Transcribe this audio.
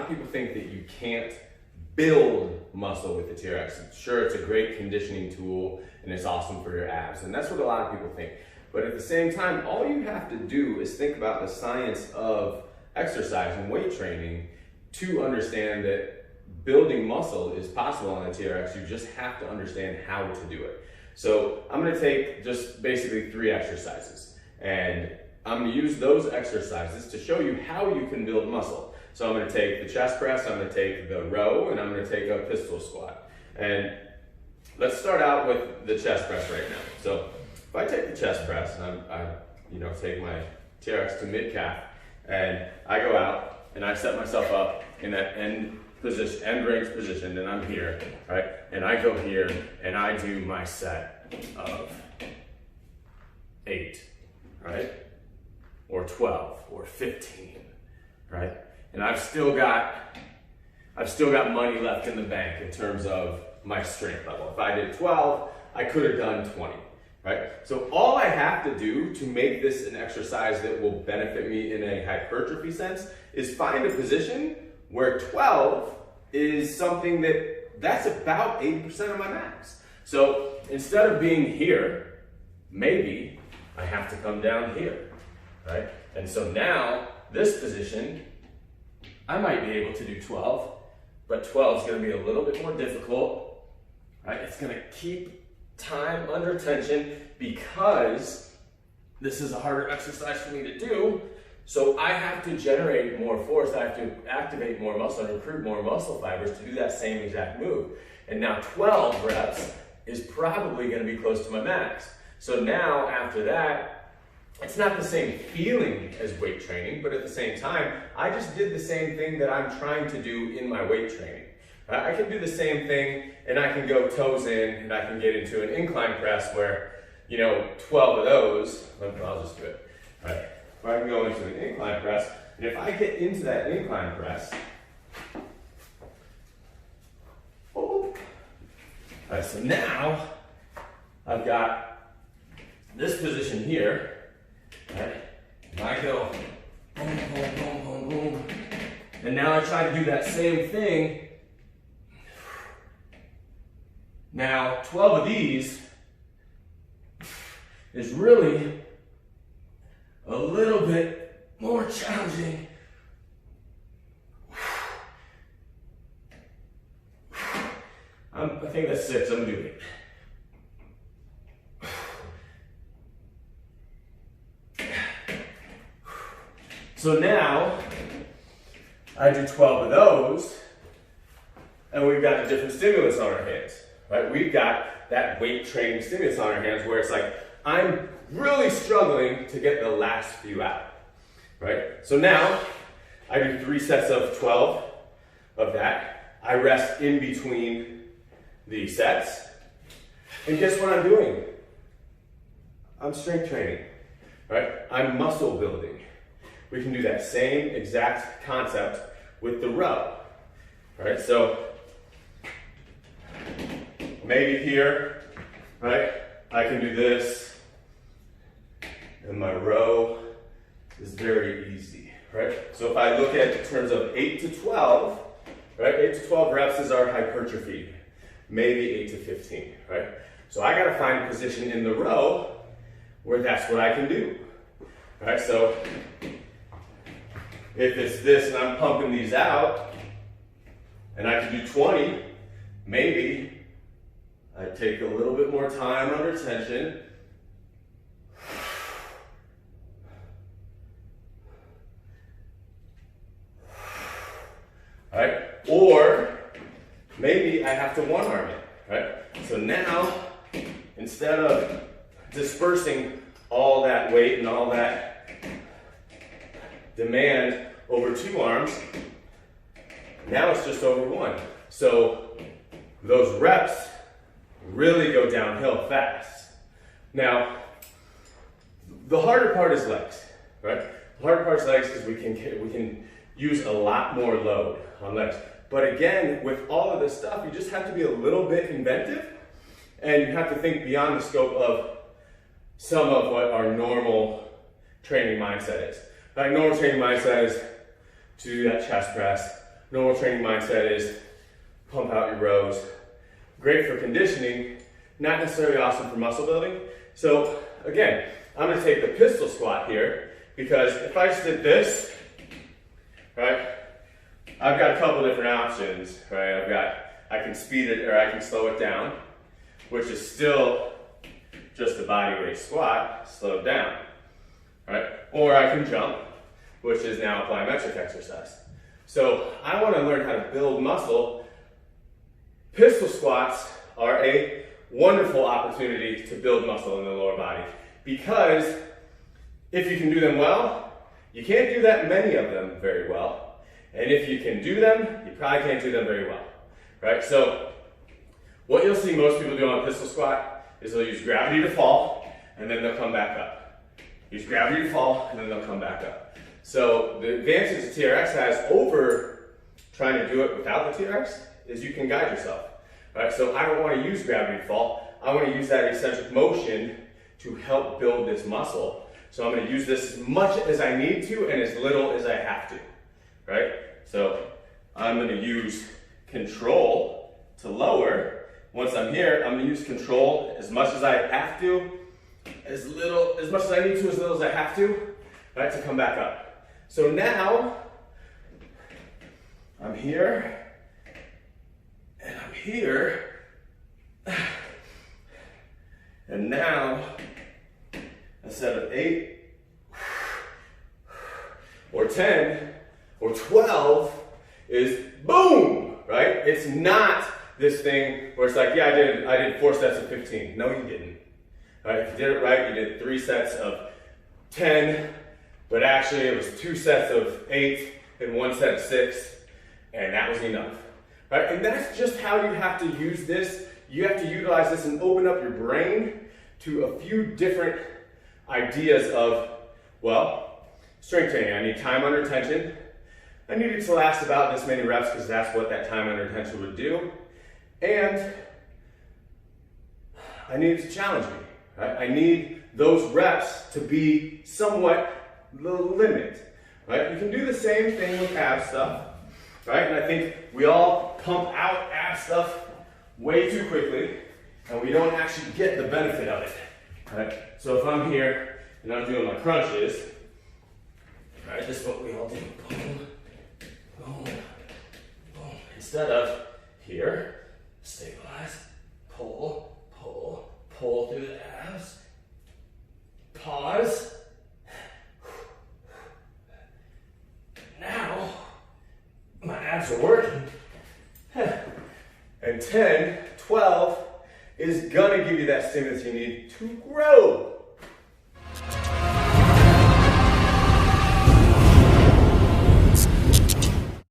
lot of people think that you can't build muscle with the TRX. Sure, it's a great conditioning tool and it's awesome for your abs, and that's what a lot of people think. But at the same time, all you have to do is think about the science of exercise and weight training to understand that building muscle is possible on the TRX. You just have to understand how to do it. So I'm gonna take just basically 3 exercises, and I'm gonna use those exercises to show you how you can build muscle. So I'm gonna take the chest press, I'm gonna take the row, and I'm gonna take a pistol squat. And let's start out with the chest press right now. So if I take the chest press, and I take my TRX to mid calf, and I go out and I set myself up in that end range position, and I'm here, right? And I go here and I do my set of 8, right? Or 12 or 15, right? And I've still got money left in the bank in terms of my strength level. If I did 12, I could have done 20, right? So all I have to do to make this an exercise that will benefit me in a hypertrophy sense is find a position where 12 is something that's about 80% of my max. So instead of being here, maybe I have to come down here, right? And so now this position, I might be able to do 12, but 12 is gonna be a little bit more difficult, right? It's gonna keep time under tension because this is a harder exercise for me to do. So I have to generate more force, I have to activate more muscle and recruit more muscle fibers to do that same exact move. And now 12 reps is probably gonna be close to my max. So now after that, it's not the same feeling as weight training, but at the same time, I just did the same thing that I'm trying to do in my weight training. I can do the same thing and I can go toes in and I can get into an incline press where, 12 of those, I'll just do it, all right? Where I can go into an incline press, and if I get into that incline press, all right, so now I've got this position here, right? And I go boom, boom, boom, boom, boom, and now I try to do that same thing. Now, 12 of these is really a little bit more challenging. I think that's 6, I'm gonna do 8. So now, I do 12 of those, and we've got a different stimulus on our hands, right? We've got that weight training stimulus on our hands where it's like, I'm really struggling to get the last few out, right? So now, I do 3 sets of 12 of that. I rest in between the sets. And guess what I'm doing? I'm strength training, right? I'm muscle building. We can do that same exact concept with the row, right? So maybe here, right? I can do this, and my row is very easy, right? So if I look at in terms of 8 to 12, right? 8 to 12 reps is our hypertrophy, maybe 8 to 15, right? So I gotta find a position in the row where that's what I can do, right? So if it's this and I'm pumping these out, and I can do 20, maybe I take a little bit more time under tension. All right? Or maybe I have to one-arm it, right? So now, instead of dispersing all that weight and all that demand over 2 arms, now it's just over 1. So those reps really go downhill fast. Now, the harder part is legs, right? The harder part is legs because we can use a lot more load on legs. But again, with all of this stuff, you just have to be a little bit inventive, and you have to think beyond the scope of some of what our normal training mindset is. Like normal training mindset is to do that chest press, normal training mindset is pump out your rows. Great for conditioning, not necessarily awesome for muscle building. So again, I'm gonna take the pistol squat here because if I just did this, right, I've got a couple different options, right? I can speed it or I can slow it down, which is still just a body weight squat, slowed down, right? Or I can jump, which is now a plyometric exercise. So I wanna learn how to build muscle. Pistol squats are a wonderful opportunity to build muscle in the lower body because if you can do them well, you can't do that many of them very well. And if you can do them, you probably can't do them very well, right? So what you'll see most people do on a pistol squat is they'll use gravity to fall and then they'll come back up. Use gravity to fall and then they'll come back up. So the advantage that TRX has over trying to do it without the TRX is you can guide yourself, right? So I don't want to use gravity to fall. I want to use that eccentric motion to help build this muscle. So I'm going to use this as much as I need to and as little as I have to, right? So I'm going to use control to lower. Once I'm here, I'm going to use control as much as I have to, as much as I need to, as little as I have to, right, to come back up. So now I'm here. And I'm here, and now a set of 8, or 10, or 12 is boom, right? It's not this thing where it's like, yeah, I did 4 sets of 15. No, you didn't. Right? If you did it right, you did 3 sets of 10, but actually it was 2 sets of 8 and 1 set of 6, and that was enough. Right? And that's just how you have to use this. You have to utilize this and open up your brain to a few different ideas of, well, strength training. I need time under tension. I need it to last about this many reps because that's what that time under tension would do. And I need it to challenge me. Right? I need those reps to be somewhat the limit. Right? You can do the same thing with ab stuff. Right? And I think we all pump out ab stuff way too quickly, and we don't actually get the benefit of it. Right? So if I'm here and I'm doing my crunches, right, this is what we all do. Boom, boom, boom. Instead of here, stabilize, pull, pull, pull through the abs, pause. Now, my abs are working. And 10, 12 is gonna give you that stimulus you need to grow.